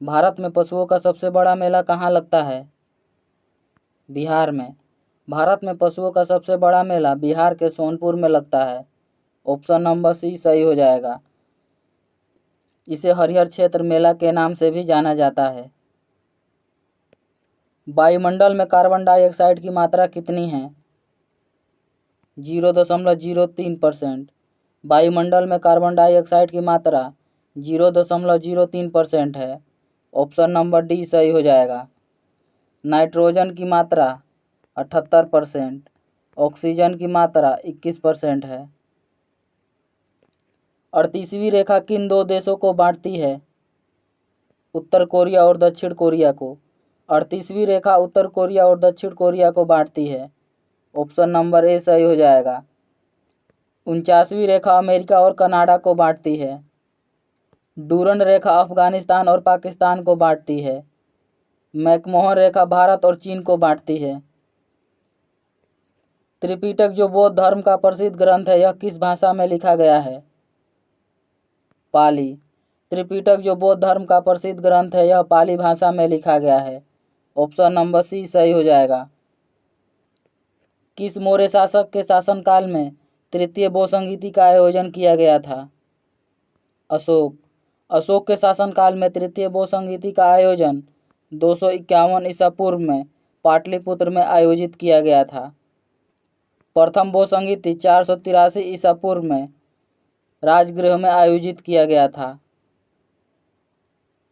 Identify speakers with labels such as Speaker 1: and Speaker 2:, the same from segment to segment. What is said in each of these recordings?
Speaker 1: भारत में पशुओं का सबसे बड़ा मेला कहाँ लगता है? बिहार में। भारत में पशुओं का सबसे बड़ा मेला बिहार के सोनपुर में लगता है। ऑप्शन नंबर सी सही हो जाएगा। इसे हरिहर क्षेत्र मेला के नाम से भी जाना जाता है। वायुमंडल में कार्बन डाइऑक्साइड की मात्रा कितनी है? 0.03%। वायुमंडल में कार्बन डाइऑक्साइड की मात्रा 0.03% है। ऑप्शन नंबर डी सही हो जाएगा। नाइट्रोजन की मात्रा 78%, ऑक्सीजन की मात्रा 21% है। 38वीं रेखा किन दो देशों को बांटती है? उत्तर कोरिया और दक्षिण कोरिया को। 38वीं रेखा उत्तर कोरिया और दक्षिण कोरिया को बांटती है। ऑप्शन नंबर ए सही हो जाएगा। 49वीं रेखा अमेरिका और कनाडा को बांटती है। डूरन रेखा अफगानिस्तान और पाकिस्तान को बांटती है। मैकमोहन रेखा भारत और चीन को बांटती है। त्रिपिटक जो बौद्ध धर्म का प्रसिद्ध ग्रंथ है, यह किस भाषा में लिखा गया है? पाली। त्रिपिटक जो बौद्ध धर्म का प्रसिद्ध ग्रंथ है, यह पाली भाषा में लिखा गया है। ऑप्शन नंबर सी सही हो जाएगा। किस मौर्य शासक के शासनकाल में तृतीय बहुसंगीति का आयोजन किया गया था? अशोक। अशोक के शासनकाल में तृतीय बहुसंगीति का आयोजन 251 ईसा पूर्व में पाटलिपुत्र में आयोजित किया गया था। प्रथम बहुसंगीति 483 ईसा पूर्व में राजगृह में आयोजित किया गया था।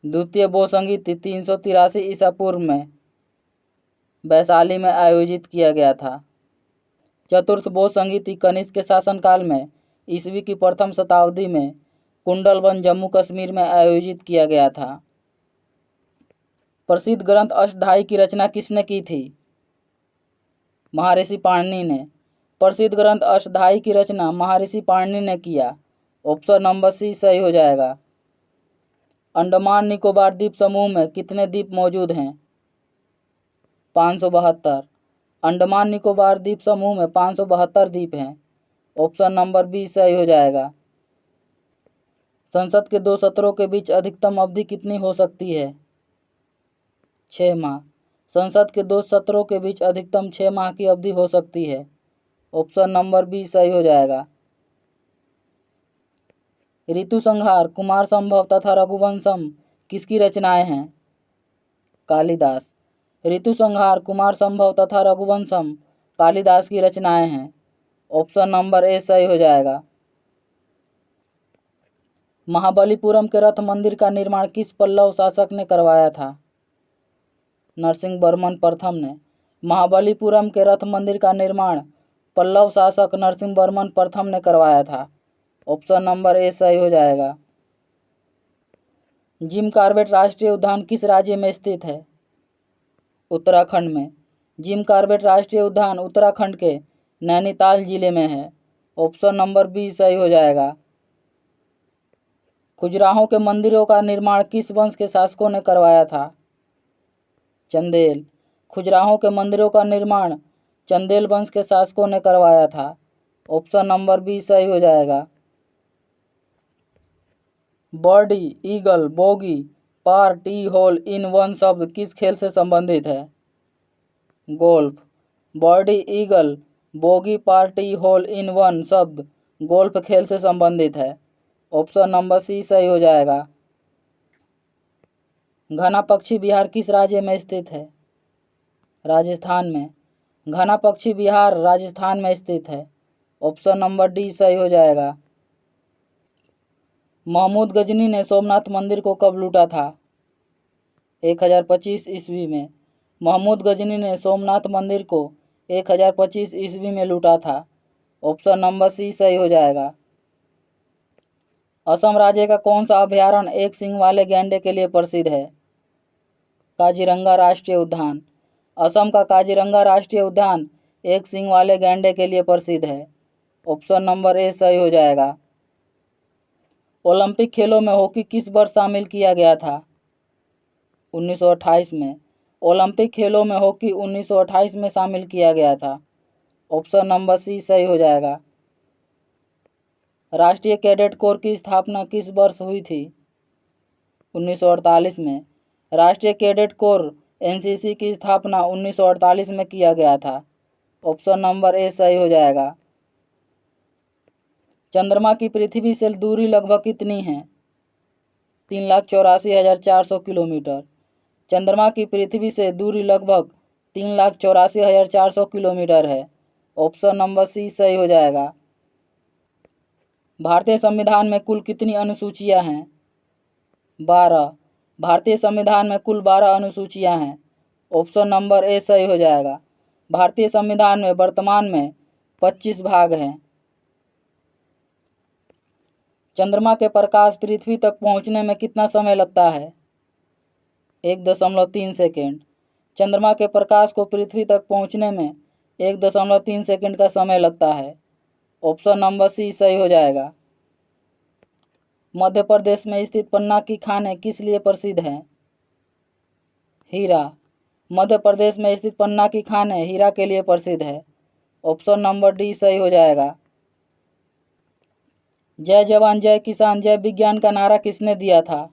Speaker 1: द्वितीय बहुसंगीति 383 ईसा पूर्व में वैशाली में आयोजित किया गया था। चतुर्थ बहुसंगीति कनिष्क के शासनकाल में ईस्वी की प्रथम शताब्दी में कुंडलवन जम्मू कश्मीर में आयोजित किया गया था। प्रसिद्ध ग्रंथ अष्टधाई की रचना किसने की थी? महर्षि पाणिनि ने। प्रसिद्ध ग्रंथ अष्टधाई की रचना महर्षि पाणिनि ने किया। ऑप्शन नंबर सी सही हो जाएगा। अंडमान निकोबार द्वीप समूह में कितने द्वीप मौजूद हैं? 572। अंडमान निकोबार द्वीप समूह में 572 द्वीप हैं। ऑप्शन नंबर बी सही हो जाएगा। संसद के दो सत्रों के बीच अधिकतम अवधि कितनी हो सकती है? 6 माह। संसद के दो सत्रों के बीच अधिकतम 6 माह की अवधि हो सकती है। ऑप्शन नंबर बी सही हो जाएगा। ऋतु संहार, कुमार संभव तथा रघुवंशम किसकी रचनाएं हैं? कालिदास। ऋतु संहार, कुमार संभव तथा रघुवंशम कालिदास की रचनाएं हैं। ऑप्शन नंबर ए सही हो जाएगा। महाबलीपुरम के रथ मंदिर का निर्माण किस पल्लव शासक ने करवाया था? नरसिंहवर्मन प्रथम ने। महाबलीपुरम के रथ मंदिर का निर्माण पल्लव शासक नरसिंहवर्मन प्रथम ने करवाया था। ऑप्शन नंबर ए सही हो जाएगा। जिम कॉर्बेट राष्ट्रीय उद्यान किस राज्य में स्थित है? उत्तराखंड में। जिम कॉर्बेट राष्ट्रीय उद्यान उत्तराखंड के नैनीताल जिले में है। ऑप्शन नंबर बी सही हो जाएगा। खजुराहो के मंदिरों का निर्माण किस वंश के शासकों ने करवाया था? चंदेल। खजुराहो के मंदिरों का निर्माण चंदेल वंश के शासकों ने करवाया था। ऑप्शन नंबर बी सही हो जाएगा। Birdie, eagle, bogey, par, tee hole in one शब्द किस खेल से संबंधित है? Golf. Birdie, eagle, bogey, par, tee hole in one शब्द गोल्फ खेल से संबंधित है। ऑप्शन नंबर सी सही हो जाएगा। घना पक्षी बिहार किस राज्य में स्थित है? राजस्थान में। घना पक्षी बिहार राजस्थान में स्थित है। ऑप्शन नंबर डी सही हो जाएगा। महमूद गजनी ने सोमनाथ मंदिर को कब लूटा था? 1025 ईस्वी में। महमूद गजनी ने सोमनाथ मंदिर को 1025 ईस्वी में लूटा था। ऑप्शन नंबर सी सही हो जाएगा। असम राज्य का कौन सा अभयारण्य एक सींग वाले गैंडे के लिए प्रसिद्ध है? काजीरंगा राष्ट्रीय उद्यान। असम का काजीरंगा राष्ट्रीय उद्यान एक सींग वाले गैंडे के लिए प्रसिद्ध है। ऑप्शन नंबर ए सही हो जाएगा। ओलंपिक खेलों में हॉकी किस वर्ष शामिल किया गया था? 1928 में। ओलंपिक खेलों में हॉकी 1928 में शामिल किया गया था। ऑप्शन नंबर सी सही हो जाएगा। राष्ट्रीय कैडेट कोर की स्थापना किस वर्ष हुई थी? 1948 में। राष्ट्रीय कैडेट कोर एनसीसी की स्थापना 1948 में किया गया था। ऑप्शन नंबर ए सही हो जाएगा। चंद्रमा की पृथ्वी से दूरी लगभग कितनी है? 3,84,400 किलोमीटर। चंद्रमा की पृथ्वी से दूरी लगभग 3,84,400 किलोमीटर है। ऑप्शन नंबर सी सही हो जाएगा। भारतीय संविधान में कुल कितनी अनुसूचियां हैं? 12। भारतीय संविधान में कुल 12 अनुसूचियां हैं। ऑप्शन नंबर ए सही हो जाएगा। भारतीय संविधान में वर्तमान में 25 भाग हैं। चंद्रमा के प्रकाश पृथ्वी तक पहुंचने में कितना समय लगता है? 1.3 सेकेंड। चंद्रमा के प्रकाश को पृथ्वी तक पहुंचने में 1.3 सेकेंड का समय लगता है। ऑप्शन नंबर सी सही हो जाएगा। मध्य प्रदेश में स्थित पन्ना की खानें किस लिए प्रसिद्ध हैं? हीरा। मध्य प्रदेश में स्थित पन्ना की खानें हीरा के लिए प्रसिद्ध है। ऑप्शन नंबर डी सही हो जाएगा। जय जवान जय किसान जय विज्ञान का नारा किसने दिया था?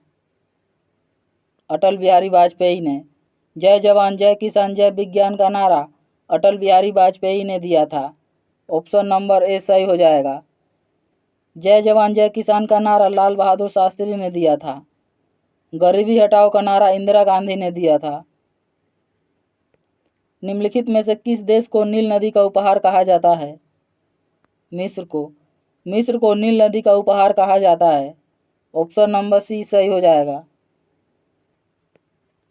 Speaker 1: अटल बिहारी वाजपेयी ने। जय जवान जय किसान जय विज्ञान का नारा अटल बिहारी वाजपेयी ने दिया था। ऑप्शन नंबर ए सही हो जाएगा। जय जवान जय किसान का नारा लाल बहादुर शास्त्री ने दिया था। गरीबी हटाओ का नारा इंदिरा गांधी ने दिया था। निम्नलिखित में से किस देश को नील नदी का उपहार कहा जाता है? मिस्र को। मिस्र को नील नदी का उपहार कहा जाता है। ऑप्शन नंबर सी सही हो जाएगा।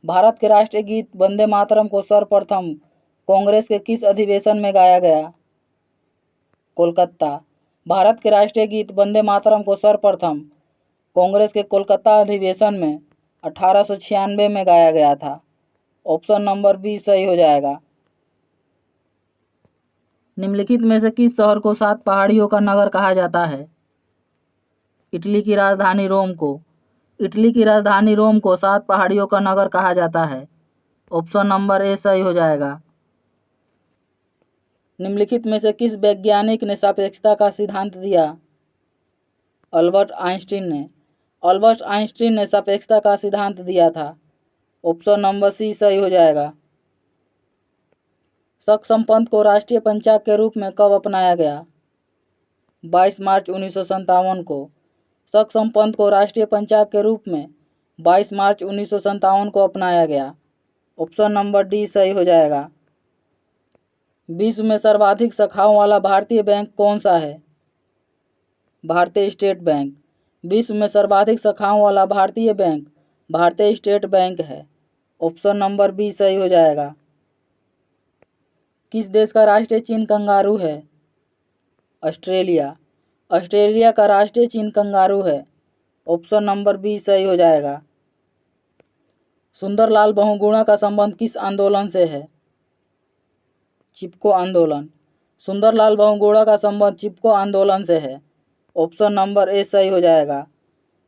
Speaker 1: भारत के राष्ट्रीय गीत वंदे मातरम को सर्वप्रथम कांग्रेस के किस अधिवेशन में गाया गया? कोलकाता। भारत के राष्ट्रीय गीत वंदे मातरम को सर्वप्रथम कांग्रेस के कोलकाता अधिवेशन में 1896 में गाया गया था। ऑप्शन नंबर बी सही हो जाएगा। निम्नलिखित में से किस शहर को 7 पहाड़ियों का नगर कहा जाता है? इटली की राजधानी रोम को। इटली की राजधानी रोम को 7 पहाड़ियों का नगर कहा जाता है। ऑप्शन नंबर ए सही हो जाएगा। निम्नलिखित में से किस वैज्ञानिक ने सापेक्षता का सिद्धांत दिया? अल्बर्ट आइंस्टीन ने। अल्बर्ट आइंस्टीन ने सापेक्षता का सिद्धांत दिया था। ऑप्शन नंबर सी सही हो जाएगा। सक्षम पंथ को राष्ट्रीय पंचांग के रूप में कब अपनाया गया? 22 मार्च 1957 को। सक्षम पंथ को राष्ट्रीय पंचांग के रूप में 22 मार्च 1957 को अपनाया गया। ऑप्शन नंबर डी सही हो जाएगा। विश्व में सर्वाधिक शाखाओं वाला भारतीय बैंक कौन सा है? भारतीय स्टेट बैंक। विश्व में सर्वाधिक शाखाओं वाला भारतीय बैंक भारतीय स्टेट बैंक है। ऑप्शन नंबर बी सही हो जाएगा। किस देश का राष्ट्रीय चिन्ह कंगारू है? ऑस्ट्रेलिया। ऑस्ट्रेलिया का राष्ट्रीय चिन्ह कंगारू है। ऑप्शन नंबर बी सही हो जाएगा। सुंदरलाल बहुगुणा का संबंध किस आंदोलन से है? चिपको आंदोलन। सुंदरलाल बहुगुणा का संबंध चिपको आंदोलन से है। ऑप्शन नंबर ए सही हो जाएगा।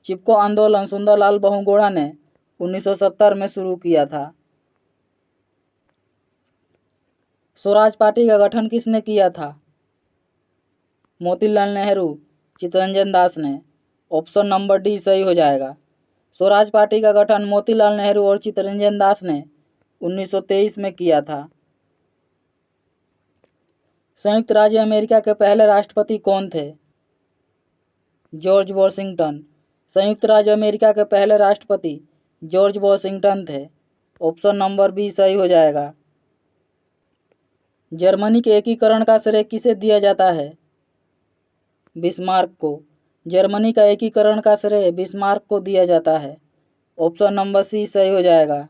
Speaker 1: चिपको आंदोलन सुंदरलाल बहुगुणा ने 1970 में शुरू किया था। स्वराज पार्टी का गठन किसने किया था? मोतीलाल नेहरू, चित्तरंजन दास ने। ऑप्शन नंबर डी सही हो जाएगा। स्वराज पार्टी का गठन मोतीलाल नेहरू और चित्तरंजन दास ने 1923 में किया था। संयुक्त राज्य अमेरिका के पहले राष्ट्रपति कौन थे? George Washington. संयुक्त राज्य अमेरिका के पहले राष्ट्रपति जॉर्ज वॉशिंगटन थे। ऑप्शन नंबर बी सही हो जाएगा। जर्मनी के एकीकरण का श्रेय किसे दिया जाता है? बिस्मार्क को। जर्मनी का एकीकरण का श्रेय बिस्मार्क को दिया जाता है। ऑप्शन नंबर सी सही हो जाएगा।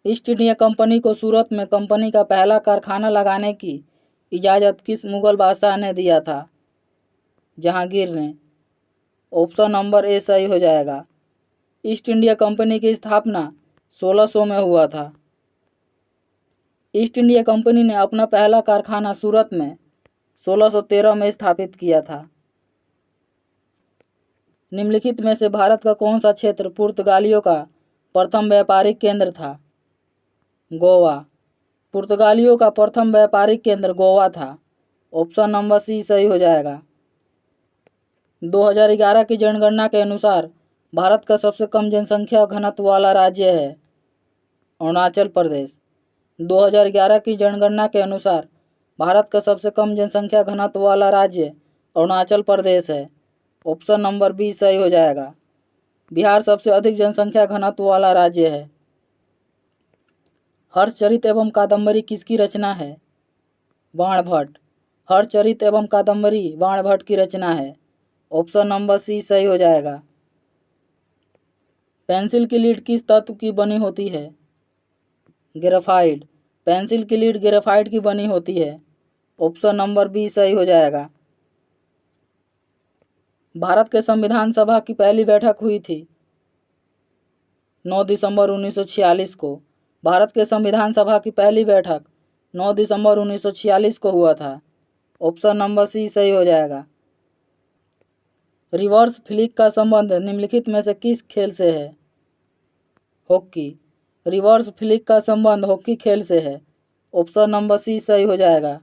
Speaker 1: ईस्ट इंडिया कंपनी को सूरत में कंपनी का पहला कारखाना लगाने की इजाज़त किस मुगल बादशाह ने दिया था? जहांगीर ने। ऑप्शन नंबर ए सही हो जाएगा। ईस्ट इंडिया कंपनी की स्थापना 1600 में हुआ था। ईस्ट इंडिया कंपनी ने अपना पहला कारखाना सूरत में 1613 में स्थापित किया था। निम्नलिखित में से भारत का कौन सा क्षेत्र पुर्तगालियों का प्रथम व्यापारिक केंद्र था? गोवा। पुर्तगालियों का प्रथम व्यापारिक केंद्र गोवा था। ऑप्शन नंबर सी सही हो जाएगा। 2011 की जनगणना के अनुसार भारत का सबसे कम जनसंख्या घनत्व वाला राज्य है अरुणाचल प्रदेश। 2011 की जनगणना के अनुसार भारत का सबसे कम जनसंख्या घनत्व वाला राज्य अरुणाचल प्रदेश है। ऑप्शन नंबर बी सही हो जाएगा। बिहार सबसे अधिक जनसंख्या घनत्व वाला राज्य है। हर्षचरित एवं कादम्बरी किसकी रचना है? बाणभट्ट। हर्षचरित एवं कादम्बरी बाणभट्ट की रचना है। ऑप्शन नंबर सी सही हो जाएगा। पेंसिल की लीड किस तत्व की बनी होती है? ग्रेफाइट। पेंसिल की लीड ग्रेफाइट की बनी होती है। ऑप्शन नंबर बी सही हो जाएगा। भारत के संविधान सभा की पहली बैठक हुई थी 9 दिसंबर 1946 को। भारत के संविधान सभा की पहली बैठक 9 दिसंबर 1946 को हुआ था। ऑप्शन नंबर सी सही हो जाएगा। रिवर्स फ्लिक का संबंध निम्नलिखित में से किस खेल से है? हॉकी। रिवर्स फ्लिक का संबंध हॉकी खेल से है। ऑप्शन नंबर सी सही हो जाएगा।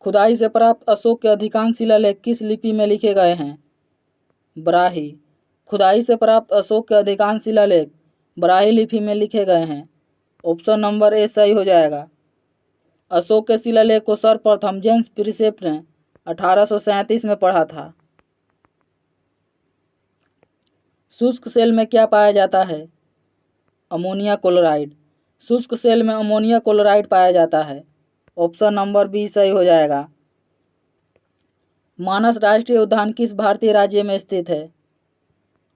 Speaker 1: खुदाई से प्राप्त अशोक के अधिकांश शिलालेख किस लिपि में लिखे गए हैं? ब्राही। खुदाई से प्राप्त अशोक के अधिकांश शिलालेख ब्राही लिपि में लिखे गए हैं। ऑप्शन नंबर ए सही हो जाएगा। अशोक के शिलालेख को सर्वप्रथम जेम्स प्रिंसेप ने 1837 में पढ़ा था। शुष्क सेल में क्या पाया जाता है? Ammonia chloride. शुष्क सेल में अमोनिया क्लोराइड पाया जाता है। ऑप्शन नंबर बी सही हो जाएगा। मानस राष्ट्रीय उद्यान किस भारतीय राज्य में स्थित है?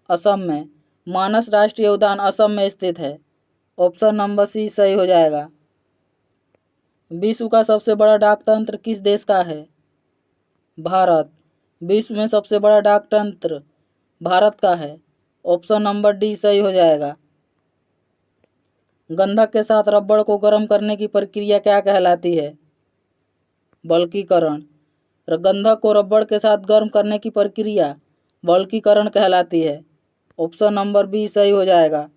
Speaker 1: असम में। मानस राष्ट्रीय उद्यान असम में स्थित है। ऑप्शन नंबर सी सही हो जाएगा। विश्व का सबसे बड़ा डाकतंत्र किस देश का है? भारत। विश्व में सबसे बड़ा डाकतंत्र भारत का है। ऑप्शन नंबर डी सही हो जाएगा। गंधक के साथ रबड़ को गर्म करने की प्रक्रिया क्या कहलाती है? बल्कीकरण। गंधक को रबड़ के साथ गर्म करने की प्रक्रिया बल्कीकरण कहलाती है। ऑप्शन नंबर बी सही हो जाएगा।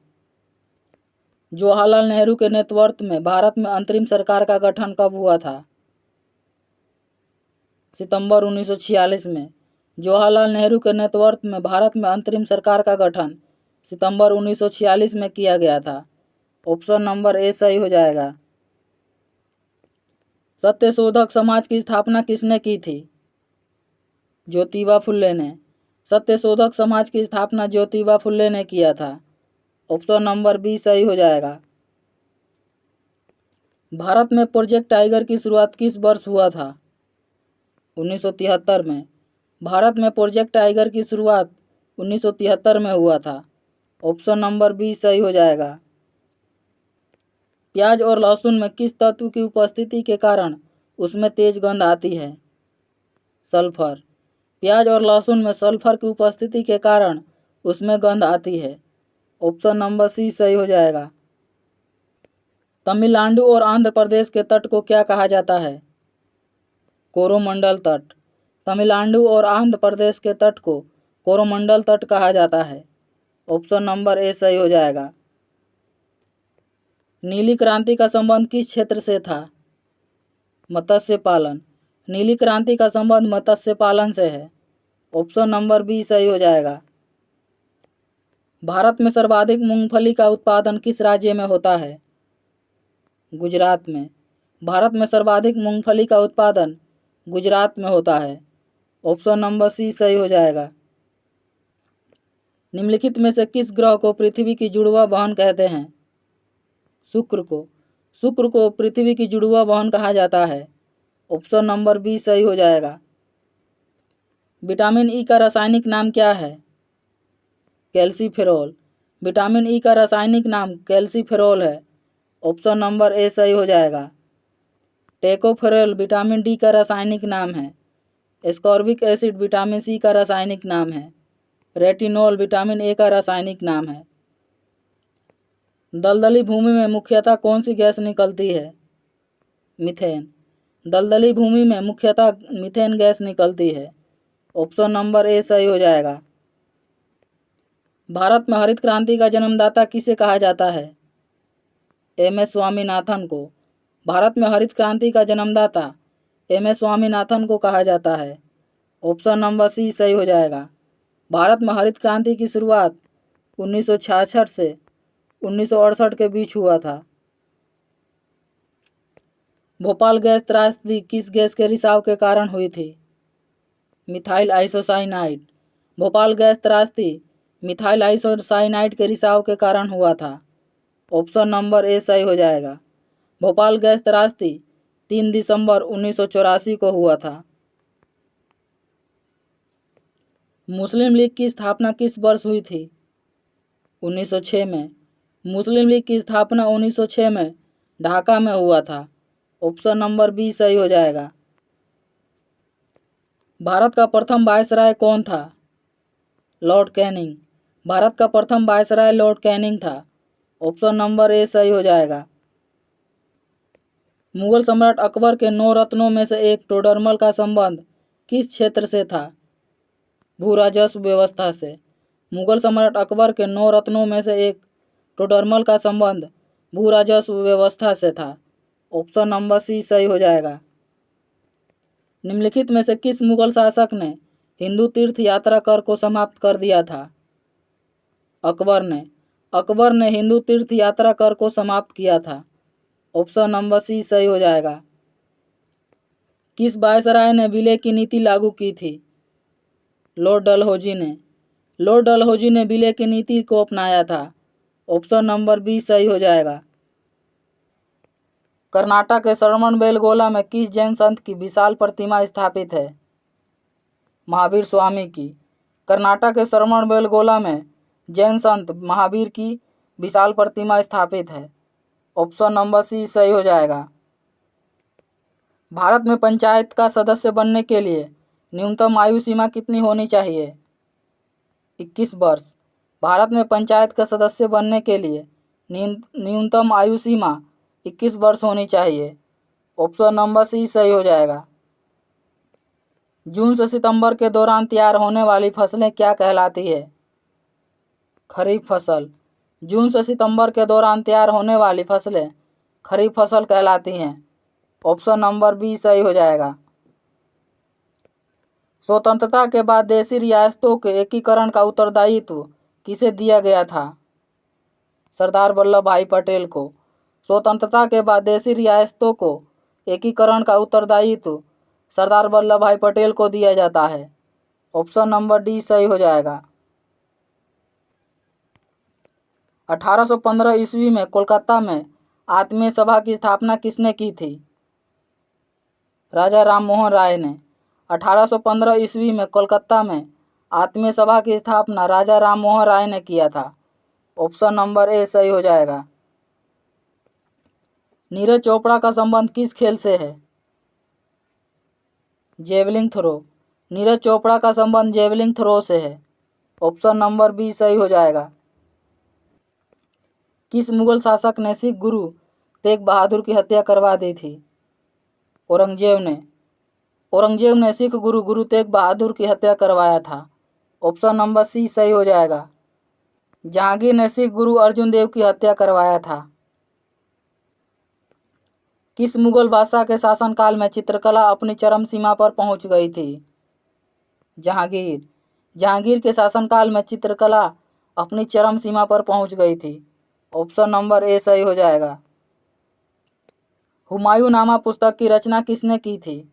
Speaker 1: जवाहरलाल नेहरू के नेतृत्व में भारत में अंतरिम सरकार का गठन कब हुआ था? सितंबर 1946 में। जवाहरलाल नेहरू के नेतृत्व में भारत में अंतरिम सरकार का गठन सितंबर 1946 में किया गया था। ऑप्शन नंबर ए सही हो जाएगा। सत्यशोधक समाज की स्थापना किसने की थी? ज्योतिबा फुले ने। सत्यशोधक समाज की स्थापना ज्योतिबा फुले ने किया था। ऑप्शन नंबर बी सही हो जाएगा। भारत में प्रोजेक्ट टाइगर की शुरुआत किस वर्ष हुआ था? 1973 में। भारत में प्रोजेक्ट टाइगर की शुरुआत 1973 में हुआ था। ऑप्शन नंबर बी सही हो जाएगा। प्याज और लहसुन में किस तत्व की उपस्थिति के कारण उसमें तेज गंध आती है? सल्फर। प्याज और लहसुन में सल्फर की उपस्थिति के कारण उसमें गंध आती है। ऑप्शन नंबर सी सही हो जाएगा। तमिलनाडु और आंध्र प्रदेश के तट को क्या कहा जाता है? कोरोमंडल तट। तमिलनाडु और आंध्र प्रदेश के तट को कोरोमंडल तट कहा जाता है। ऑप्शन नंबर ए सही हो जाएगा। नीली क्रांति का संबंध किस क्षेत्र से था? मत्स्य पालन। नीली क्रांति का संबंध मत्स्य पालन से है। ऑप्शन नंबर बी सही हो जाएगा। भारत में सर्वाधिक मूंगफली का उत्पादन किस राज्य में होता है? गुजरात में। भारत में सर्वाधिक मूंगफली का उत्पादन गुजरात में होता है। ऑप्शन नंबर सी सही हो जाएगा। निम्नलिखित में से किस ग्रह को पृथ्वी की जुड़वा बहन कहते हैं? शुक्र को। शुक्र को पृथ्वी की जुड़वा बहन कहा जाता है। ऑप्शन नंबर बी सही हो जाएगा। विटामिन ई का रासायनिक नाम क्या है? कैल्सीफेरॉल। विटामिन ई का रासायनिक नाम कैल्सीफेरॉल है। ऑप्शन नंबर ए सही हो जाएगा। टेकोफेरॉल विटामिन डी का रासायनिक नाम है। एस्कॉर्बिक एसिड विटामिन सी का रासायनिक नाम है। रेटिनॉल विटामिन ए का रासायनिक नाम है। दलदली भूमि में मुख्यतः कौन सी गैस निकलती है? मीथेन। दलदली भूमि में मुख्यतः मीथेन गैस निकलती है। ऑप्शन नंबर ए सही हो जाएगा। भारत में हरित क्रांति का जन्मदाता किसे कहा जाता है? एम.एस. स्वामीनाथन को। भारत में हरित क्रांति का जन्मदाता एम.एस. स्वामीनाथन को कहा जाता है। ऑप्शन नंबर सी सही हो जाएगा। भारत में हरित क्रांति की शुरुआत 1966 से 1968 के बीच हुआ था। भोपाल गैस त्रासदी किस गैस के रिसाव के कारण हुई थी? Methyl isocyanide. भोपाल गैस त्रासदी मिथाइल आइसोसाइनाइड के रिसाव के कारण हुआ था। ऑप्शन नंबर ए सही हो जाएगा। भोपाल गैस त्रासदी 3 दिसंबर 1984 को हुआ था। मुस्लिम लीग की स्थापना किस वर्ष हुई थी? 1906 में। मुस्लिम लीग की स्थापना 1906 में ढाका में हुआ था। ऑप्शन नंबर बी सही हो जाएगा। भारत का प्रथम वायसराय कौन था? Lord Canning. भारत का प्रथम वायसराय लॉर्ड कैनिंग था। ऑप्शन नंबर ए सही हो जाएगा। मुगल सम्राट अकबर के 9 रत्नों में से एक टोडरमल का संबंध किस क्षेत्र से था? भू राजस्व व्यवस्था से। मुगल सम्राट अकबर के 9 रत्नों में से एक टोडरमल का संबंध भू राजस्व व्यवस्था से था। ऑप्शन नंबर सी सही हो जाएगा। निम्नलिखित में से किस मुगल शासक ने हिंदू तीर्थ यात्रा कर को समाप्त कर दिया था? अकबर ने हिंदू तीर्थ यात्रा कर को समाप्त किया था। ऑप्शन नंबर सी सही हो जाएगा। किस वायसराय ने विलय की नीति लागू की थी? लॉर्ड डलहौजी ने। लॉर्ड डलहौजी ने विलय की नीति को अपनाया था। ऑप्शन नंबर बी सही हो जाएगा। कर्नाटक के श्रवणबेलगोला में किस जैन संत की विशाल प्रतिमा स्थापित है? महावीर स्वामी की। कर्नाटक के श्रवणबेलगोला में जैन संत महावीर की विशाल प्रतिमा स्थापित है। ऑप्शन नंबर सी सही हो जाएगा। भारत में पंचायत का सदस्य बनने के लिए न्यूनतम आयु सीमा कितनी होनी चाहिए? 21 वर्ष। भारत में पंचायत का सदस्य बनने के लिए न्यूनतम आयु सीमा 21 वर्ष होनी चाहिए। ऑप्शन नंबर सी सही हो जाएगा। जून से सितंबर के दौरान तैयार होने वाली फसलें क्या कहलाती है? खरीफ फसल। जून से सितंबर के दौरान तैयार होने वाली फसलें खरीफ फसल कहलाती हैं। ऑप्शन नंबर बी सही हो जाएगा। स्वतंत्रता के बाद देशी रियासतों के एकीकरण का उत्तरदायित्व किसे दिया गया था? सरदार वल्लभ भाई पटेल को। स्वतंत्रता के बाद देशी रियासतों को एकीकरण का उत्तरदायित्व सरदार वल्लभ भाई पटेल को दिया जाता है। ऑप्शन नंबर डी सही हो जाएगा। 1815 ईस्वी में कोलकाता में आत्मीय सभा की स्थापना किसने की थी? राजा राममोहन राय ने। 1815 ईस्वी में कोलकाता में आत्मीय सभा की स्थापना राजा राममोहन राय ने किया था। ऑप्शन नंबर ए सही हो जाएगा। नीरज चोपड़ा का संबंध किस खेल से है? Javelin throw. नीरज चोपड़ा का संबंध जेवलिंग थ्रो से है। ऑप्शन नंबर बी सही हो जाएगा। किस मुगल शासक ने सिख गुरु तेग बहादुर की हत्या करवा दी थी? औरंगजेब ने। औरंगजेब ने सिख गुरु तेग बहादुर की हत्या करवाया था। ऑप्शन नंबर सी सही हो जाएगा। जहांगीर ने सिख गुरु अर्जुन देव की हत्या करवाया था। किस मुगल बादशाह के शासनकाल में चित्रकला अपनी चरम सीमा पर पहुंच गई थी? जहांगीर। जहांगीर के शासनकाल में चित्रकला अपनी चरम सीमा पर पहुंच गई थी। ऑप्शन नंबर ए सही हो जाएगा। हुमायूंनामा पुस्तक की रचना किसने की थी?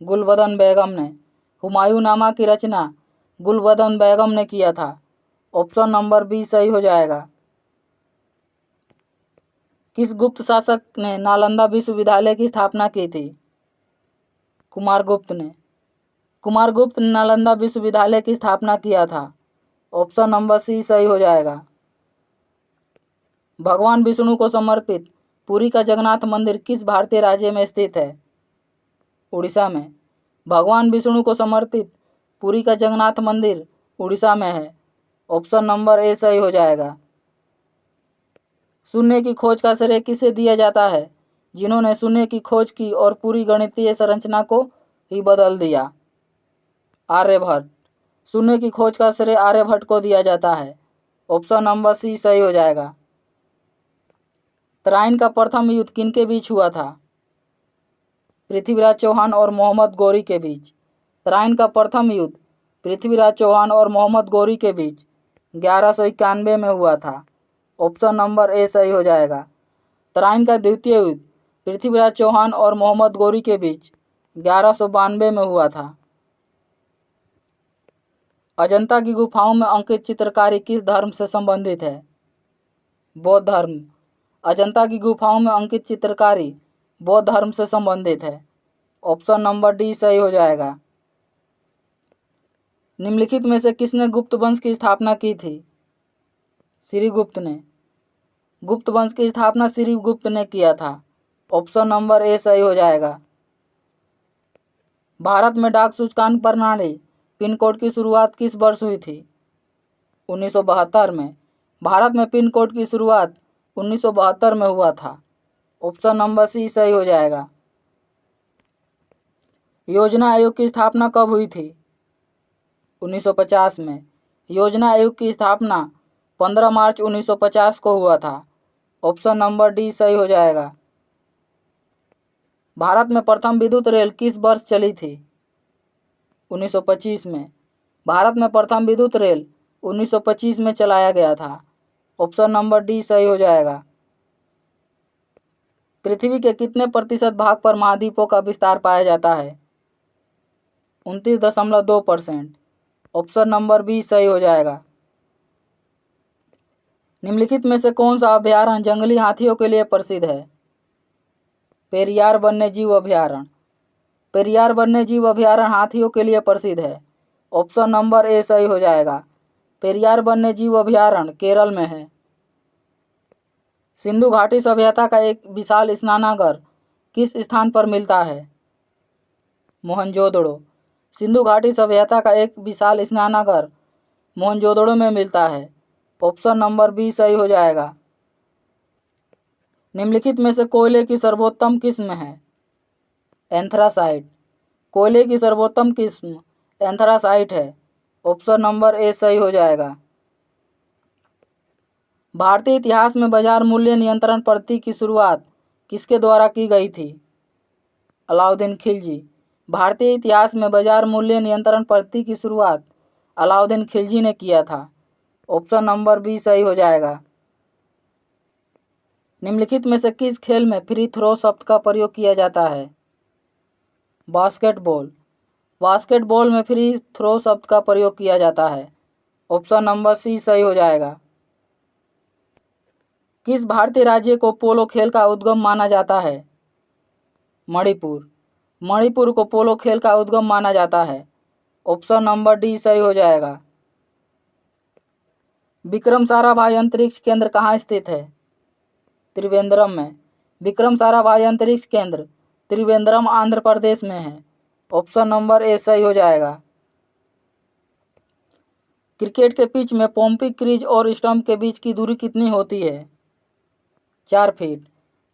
Speaker 1: गुलबदन बेगम ने। हुमायूंनामा की रचना गुलबदन बेगम ने किया था। ऑप्शन नंबर बी सही हो जाएगा। किस गुप्त शासक ने नालंदा विश्वविद्यालय की स्थापना की थी? कुमारगुप्त ने। कुमारगुप्त ने नालंदा विश्वविद्यालय की स्थापना किया था। ऑप्शन नंबर सी सही हो जाएगा। भगवान विष्णु को समर्पित पुरी का जगन्नाथ मंदिर किस भारतीय राज्य में स्थित है? उड़ीसा में। भगवान विष्णु को समर्पित पुरी का जगन्नाथ मंदिर उड़ीसा में है। ऑप्शन नंबर ए सही हो जाएगा। शून्य की खोज का श्रेय किसे दिया जाता है? जिन्होंने शून्य की खोज की और पूरी गणितीय संरचना को ही बदल दिया। आर्यभट्ट। शून्य की खोज का श्रेय आर्यभट्ट को दिया जाता है। ऑप्शन नंबर सी सही हो जाएगा। तराइन का प्रथम युद्ध किनके बीच हुआ था? पृथ्वीराज चौहान और मोहम्मद गौरी के बीच। तराइन का प्रथम युद्ध पृथ्वीराज चौहान और मोहम्मद गौरी के बीच 1191 में हुआ था। ऑप्शन नंबर ए सही हो जाएगा। तराइन का द्वितीय युद्ध पृथ्वीराज चौहान और मोहम्मद गौरी के बीच 1192 में हुआ था। अजंता की गुफाओं में अंकित चित्रकारी किस धर्म से संबंधित है? बौद्ध धर्म। अजंता की गुफाओं में अंकित चित्रकारी बौद्ध धर्म से संबंधित है। ऑप्शन नंबर डी सही हो जाएगा। निम्नलिखित में से किसने गुप्त वंश की स्थापना की थी? श्रीगुप्त ने। गुप्त वंश की स्थापना श्रीगुप्त ने किया था। ऑप्शन नंबर ए सही हो जाएगा। भारत में डाक सूचकांक प्रणाली पिन कोड की शुरुआत किस वर्ष हुई थी? 1972 में। भारत में पिन कोड की शुरुआत 1972 में हुआ था। ऑप्शन नंबर सी सही हो जाएगा। योजना आयोग की स्थापना कब हुई थी? 1950 में। योजना आयोग की स्थापना 15 मार्च 1950 को हुआ था। ऑप्शन नंबर डी सही हो जाएगा। भारत में प्रथम विद्युत रेल किस वर्ष चली थी? 1925 में। भारत में प्रथम विद्युत रेल 1925 में चलाया गया था। ऑप्शन नंबर डी सही हो जाएगा। पृथ्वी के कितने प्रतिशत भाग पर महाद्वीपों का विस्तार पाया जाता है? 29.2%। ऑप्शन नंबर बी सही हो जाएगा। निम्नलिखित में से कौन सा अभयारण्य जंगली हाथियों के लिए प्रसिद्ध है? पेरियार वन्यजीव अभयारण्य। पेरियार वन्यजीव अभयारण्य हाथियों के लिए प्रसिद्ध है। ऑप्शन नंबर ए सही हो जाएगा। पेरियार वन्यजीव अभयारण्य केरल में है। सिंधु घाटी सभ्यता का एक विशाल स्नानागार किस स्थान पर मिलता है? मोहनजोदड़ो। सिंधु घाटी सभ्यता का एक विशाल स्नानागार मोहनजोदड़ो में मिलता है। ऑप्शन नंबर बी सही हो जाएगा। निम्नलिखित में से कोयले की सर्वोत्तम किस्म है? एंथ्रासाइट। कोयले की सर्वोत्तम किस्म एंथ्रासाइट है। ऑप्शन नंबर ए सही हो जाएगा। भारतीय इतिहास में बाजार मूल्य नियंत्रण पद्धति की शुरुआत किसके द्वारा की गई थी? अलाउद्दीन खिलजी। भारतीय इतिहास में बाजार मूल्य नियंत्रण पद्धति की शुरुआत अलाउद्दीन खिलजी ने किया था। ऑप्शन नंबर बी सही हो जाएगा। निम्नलिखित में से किस खेल में फ्री थ्रो शब्द का प्रयोग किया जाता है? बास्केटबॉल। बास्केटबॉल में फ्री थ्रो शब्द का प्रयोग किया जाता है। ऑप्शन नंबर सी सही हो जाएगा। किस भारतीय राज्य को पोलो खेल का उद्गम माना जाता है? मणिपुर। मणिपुर को पोलो खेल का उद्गम माना जाता है। ऑप्शन नंबर डी सही हो जाएगा। विक्रम साराभाई अंतरिक्ष केंद्र कहाँ स्थित है? त्रिवेंद्रम में। विक्रम साराभाई अंतरिक्ष केंद्र त्रिवेंद्रम आंध्र प्रदेश में है। ऑप्शन नंबर ए सही हो जाएगा। क्रिकेट के पिच में पॉम्पिंग क्रीज और स्टंप के बीच की दूरी कितनी होती है? 4 फीट।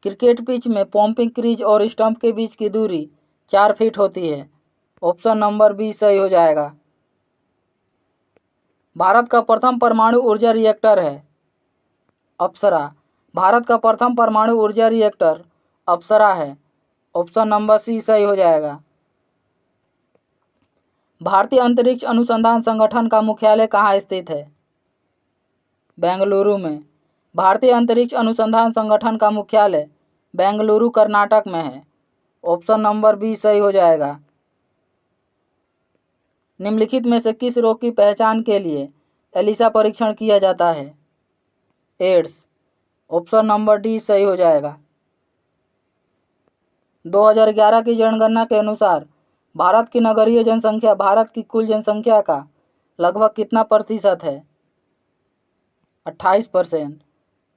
Speaker 1: क्रिकेट पिच में पॉम्पिंग क्रीज और स्टंप के बीच की दूरी 4 फीट होती है। ऑप्शन नंबर बी सही हो जाएगा। भारत का प्रथम परमाणु ऊर्जा रिएक्टर है? अप्सरा। भारत का प्रथम परमाणु ऊर्जा रिएक्टर अप्सरा है। ऑप्शन नंबर सी सही हो जाएगा। भारतीय अंतरिक्ष अनुसंधान संगठन का मुख्यालय कहाँ स्थित है? बेंगलुरु में। भारतीय अंतरिक्ष अनुसंधान संगठन का मुख्यालय बेंगलुरु कर्नाटक में है। ऑप्शन नंबर बी सही हो जाएगा। निम्नलिखित में से किस रोग की पहचान के लिए एलिसा परीक्षण किया जाता है? एड्स। ऑप्शन नंबर डी सही हो जाएगा। 2011 की जनगणना के अनुसार भारत की नगरीय जनसंख्या भारत की कुल जनसंख्या का लगभग कितना प्रतिशत है? 28%।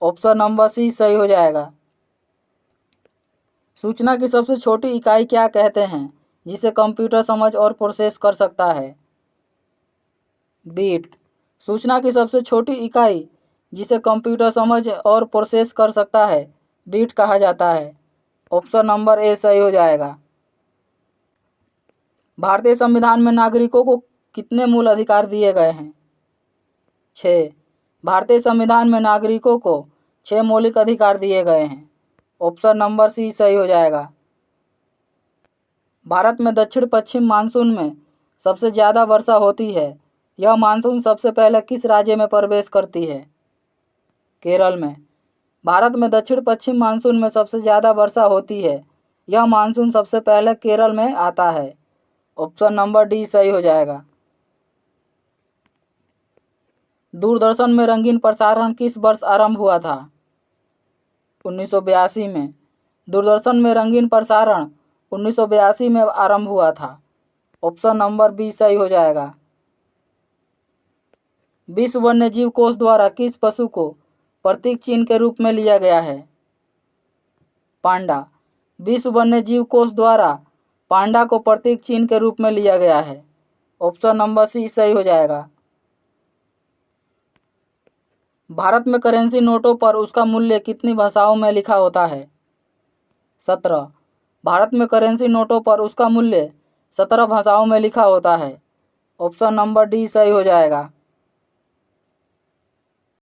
Speaker 1: ऑप्शन नंबर सी सही हो जाएगा। सूचना की सबसे छोटी इकाई क्या कहते हैं जिसे कंप्यूटर समझ और प्रोसेस कर सकता है? बीट। सूचना की सबसे छोटी इकाई जिसे कंप्यूटर समझ और प्रोसेस कर सकता है बीट कहा जाता है। ऑप्शन नंबर ए सही हो जाएगा। भारतीय संविधान में नागरिकों को कितने मूल अधिकार दिए गए हैं? 6। भारतीय संविधान में नागरिकों को 6 मौलिक अधिकार दिए गए हैं। ऑप्शन नंबर सी सही हो जाएगा। भारत में दक्षिण पश्चिम मानसून में सबसे ज़्यादा वर्षा होती है? यह मानसून सबसे पहले किस राज्य में प्रवेश करती है? केरल में। भारत में दक्षिण पश्चिम मानसून में सबसे ज़्यादा वर्षा होती है। यह मानसून सबसे पहले केरल में आता है। ऑप्शन नंबर डी सही हो जाएगा। दूरदर्शन में रंगीन प्रसारण किस वर्ष आरंभ हुआ था? 1982 में। दूरदर्शन में रंगीन प्रसारण 1982 में आरंभ हुआ था। ऑप्शन नंबर बी सही हो जाएगा। विश्व वन्यजीव कोष द्वारा किस पशु को प्रतीक चिन्ह के रूप में लिया गया है? पांडा। विश्व वन्यजीव कोष द्वारा पांडा को प्रतीक चिन्ह के रूप में लिया गया है। ऑप्शन नंबर सी सही हो जाएगा। भारत में करेंसी नोटों पर उसका मूल्य कितनी भाषाओं में लिखा होता है? 17। भारत में करेंसी नोटों पर उसका मूल्य 17 भाषाओं में लिखा होता है। ऑप्शन नंबर डी सही हो जाएगा।